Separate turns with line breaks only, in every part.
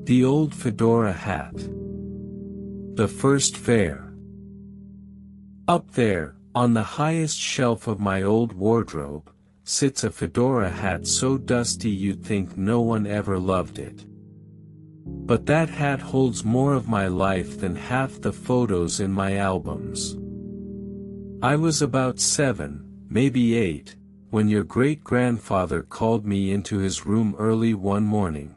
The Old Fedora Hat. The first fair. Up there, on the highest shelf of my old wardrobe, sits a fedora hat so dusty you'd think no one ever loved it. But that hat holds more of my life than half the photos in my albums. I was about 7, maybe 8, when your great-grandfather called me into his room early one morning.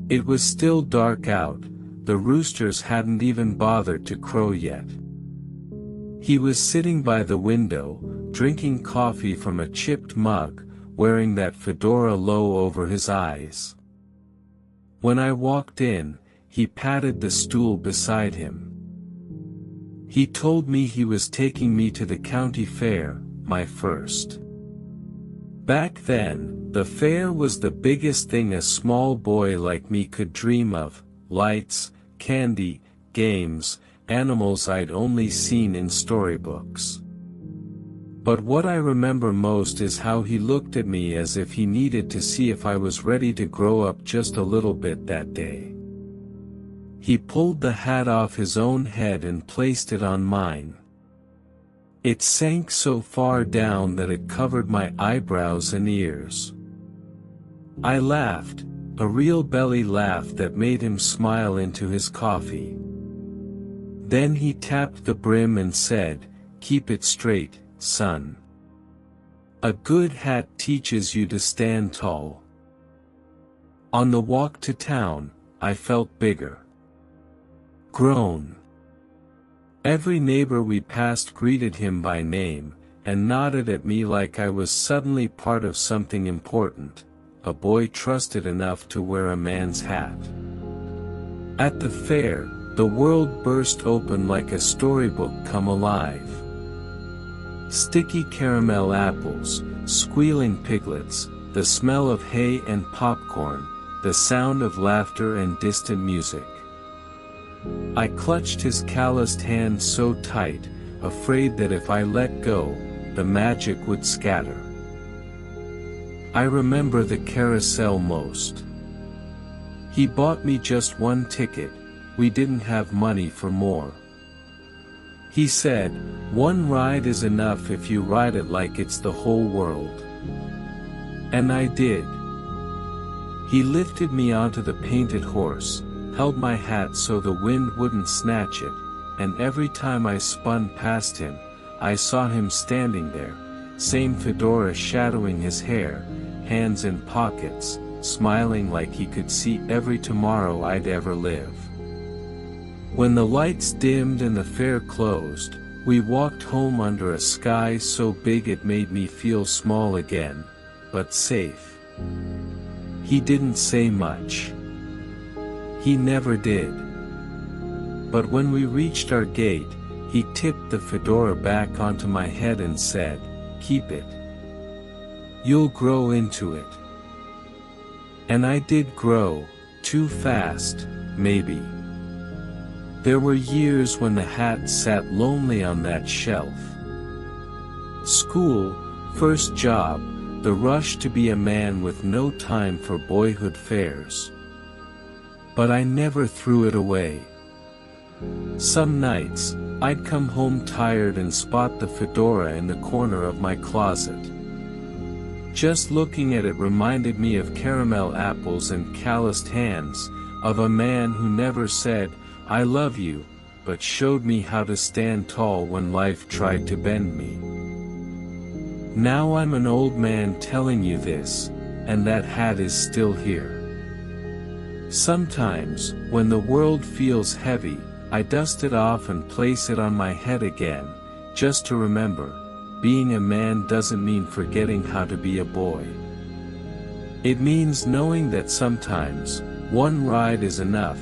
It was still dark out, the roosters hadn't even bothered to crow yet. He was sitting by the window, drinking coffee from a chipped mug, wearing that fedora low over his eyes. When I walked in, he patted the stool beside him. He told me he was taking me to the county fair, my first. Back then, the fair was the biggest thing a small boy like me could dream of: lights, candy, games, animals I'd only seen in storybooks. But what I remember most is how he looked at me as if he needed to see if I was ready to grow up just a little bit that day. He pulled the hat off his own head and placed it on mine. It sank so far down that it covered my eyebrows and ears. I laughed, a real belly laugh that made him smile into his coffee. Then he tapped the brim and said, "Keep it straight, son. A good hat teaches you to stand tall." On the walk to town, I felt bigger. Grown. Every neighbor we passed greeted him by name, and nodded at me like I was suddenly part of something important, a boy trusted enough to wear a man's hat. At the fair, the world burst open like a storybook come alive. Sticky caramel apples, squealing piglets, the smell of hay and popcorn, the sound of laughter and distant music. I clutched his calloused hand so tight, afraid that if I let go, the magic would scatter. I remember the carousel most. He bought me just one ticket, we didn't have money for more. He said, "One ride is enough if you ride it like it's the whole world." And I did. He lifted me onto the painted horse, held my hat so the wind wouldn't snatch it, and every time I spun past him, I saw him standing there, same fedora shadowing his hair, hands in pockets, smiling like he could see every tomorrow I'd ever live. When the lights dimmed and the fair closed, we walked home under a sky so big it made me feel small again, but safe. He didn't say much. He never did. But when we reached our gate, he tipped the fedora back onto my head and said, "Keep it. You'll grow into it." And I did grow, too fast, maybe. There were years when the hat sat lonely on that shelf. School, first job, the rush to be a man with no time for boyhood fairs. But I never threw it away. Some nights, I'd come home tired and spot the fedora in the corner of my closet. Just looking at it reminded me of caramel apples and calloused hands, of a man who never said, "I love you," but showed me how to stand tall when life tried to bend me. Now I'm an old man telling you this, and that hat is still here. Sometimes, when the world feels heavy, I dust it off and place it on my head again, just to remember, being a man doesn't mean forgetting how to be a boy. It means knowing that sometimes, one ride is enough,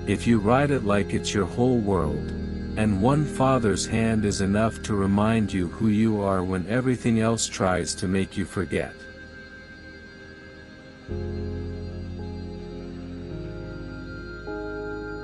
if you ride it like it's your whole world, and one father's hand is enough to remind you who you are when everything else tries to make you forget.